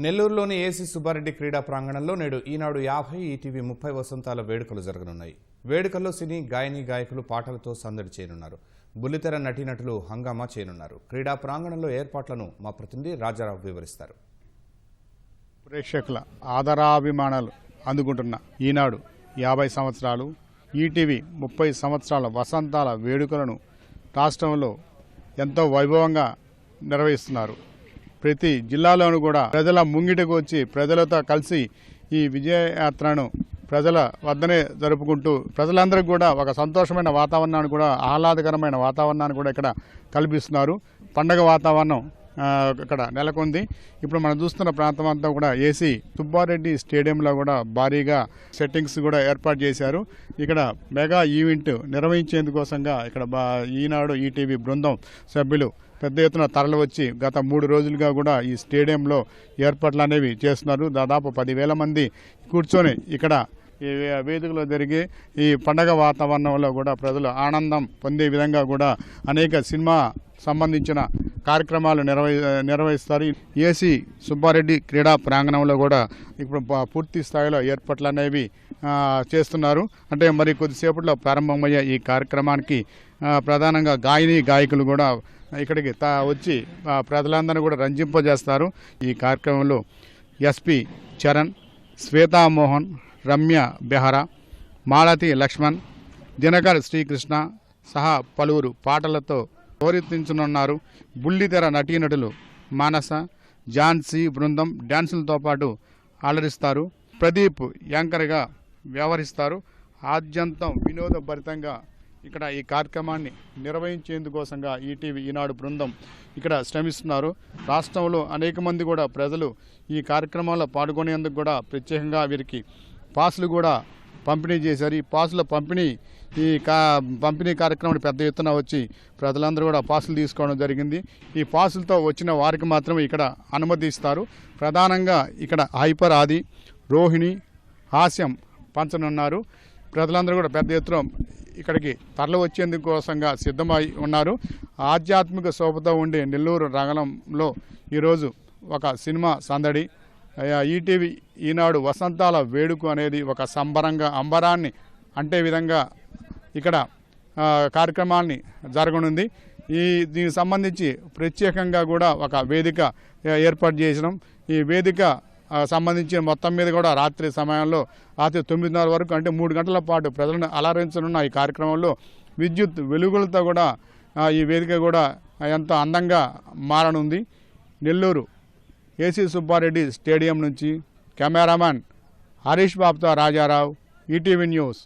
నెల్లూరులోని ఏసీ సుబ్బారెడ్డి క్రీడా ప్రాంగణంలో నేడు ఈనాడు 50 ఈటీవీ 30 వసంతాల వేడుకలు జరగనున్నాయి. వేడుకల్లో సినీ గాయని గాయకులు పాటలతో సందడి చేయనున్నారు. బుల్లితెర నటీనటులు హంగామా చేయనున్నారు. క్రీడా ప్రాంగణంలో ఏర్పాట్లను మా ప్రతినిధి రాజారావు వివరిస్తారు. ప్రేక్షకుల ఆదరాభిమానాలు అందుకుంటున్న ఈనాడు 50 సంవత్సరాలు, ఈటీవీ 30 సంవత్సరాల వసంతాల వేడుకలను రాష్ట్రంలో ఎంతో వైభవంగా నిర్వహిస్తున్నారు. ప్రతి జిల్లాలోనూ కూడా ప్రజల ముంగిటకు వచ్చి ప్రజలతో కలిసి ఈ విజయయాత్రను ప్రజల వద్దనే జరుపుకుంటూ ప్రజలందరికీ కూడా ఒక సంతోషమైన వాతావరణాన్ని కూడా ఆహ్లాదకరమైన వాతావరణాన్ని కూడా ఇక్కడ కల్పిస్తున్నారు. పండగ వాతావరణం ఇక్కడ నెలకొంది. ఇప్పుడు మనం చూస్తున్న ప్రాంతం అంతా కూడా ఏసీ సుబ్బారెడ్డి స్టేడియంలో కూడా భారీగా సెట్టింగ్స్ కూడా ఏర్పాటు చేశారు. ఇక్కడ మెగా ఈవెంట్ నిర్వహించేందుకోసంగా ఇక్కడ ఈనాడు ఈటీవీ బృందం సభ్యులు పెద్ద ఎత్తున తరలి వచ్చి గత 3 రోజులుగా కూడా ఈ స్టేడియంలో ఏర్పాట్లు అనేవి చేస్తున్నారు. దాదాపు 10,000 మంది కూర్చొని ఇక్కడ ఈ వేదికలో జరిగే ఈ పండగ వాతావరణంలో కూడా ప్రజలు ఆనందం పొందే విధంగా కూడా అనేక సినిమా సంబంధించిన కార్యక్రమాలు నిర్వహిస్తారు. ఏసీ సుబ్బారెడ్డి క్రీడా ప్రాంగణంలో కూడా ఇప్పుడు పూర్తి స్థాయిలో ఏర్పాట్లు అనేవి చేస్తున్నారు. అంటే మరి కొద్దిసేపట్లో ప్రారంభమయ్యే ఈ కార్యక్రమానికి ప్రధానంగా గాయని గాయకులు కూడా ఇక్కడికి వచ్చి ప్రజలందరినీ కూడా రంజింపజేస్తారు. ఈ కార్యక్రమంలో ఎస్పి చరణ్, శ్వేతామోహన్, రమ్య బెహరా, మాలతి లక్ష్మణ్, దినకర్ శ్రీకృష్ణ సహా పలువురు పాటలతో హోరెత్తించనున్నారు. బుల్లితెర నటీనటులు మానస, ఝాన్సీ బృందం డ్యాన్సులతో పాటు అలరిస్తారు. ప్రదీప్ యాంకర్గా వ్యవహరిస్తారు. ఆద్యంతం వినోదభరితంగా ఇక్కడ ఈ కార్యక్రమాన్ని నిర్వహించేందుకోసంగా ఈటీవీ ఈనాడు బృందం ఇక్కడ శ్రమిస్తున్నారు. రాష్ట్రంలో అనేక మంది కూడా ప్రజలు ఈ కార్యక్రమంలో పాల్గొనేందుకు కూడా ప్రత్యేకంగా వీరికి పాసులు కూడా పంపిణీ చేశారు. ఈ పాసుల పంపిణీ కార్యక్రమాన్ని పెద్ద ఎత్తున వచ్చి ప్రజలందరూ కూడా పాసులు తీసుకోవడం జరిగింది. ఈ పాసులతో వచ్చిన వారికి మాత్రమే ఇక్కడ అనుమతిస్తారు. ప్రధానంగా ఇక్కడ హైపర్ ఆది, రోహిణి, హాస్యం పంచనున్నారు. ప్రజలందరూ కూడా పెద్ద ఎత్తున ఇక్కడికి తరలి వచ్చేందుకోసంగా సిద్ధమై ఉన్నారు. ఆధ్యాత్మిక శోభతో ఉండే నెల్లూరు రంగంలో ఈరోజు ఒక సినిమా సందడి. ఈటీవీ ఈనాడు వసంతాల వేడుక అనేది ఒక అంబరాన్ని అంటే విధంగా ఇక్కడ కార్యక్రమాన్ని జరగనుంది. దీనికి సంబంధించి ప్రత్యేకంగా కూడా ఒక వేదిక ఏర్పాటు చేసినాం. ఈ వేదిక సంబంధించిన మొత్తం మీద కూడా రాత్రి సమయంలో రాత్రి 9:30 వరకు అంటే 3 గంటల పాటు ప్రజలను అలరించనున్న ఈ కార్యక్రమంలో విద్యుత్ వెలుగులతో కూడా ఈ వేదిక కూడా ఎంతో అందంగా మారనుంది. నెల్లూరు ఏసీ సుబ్బారెడ్డి స్టేడియం నుంచి కెమెరామ్యాన్ హరీష్ బాబుతో రాజారావు, ఈటీవీ న్యూస్.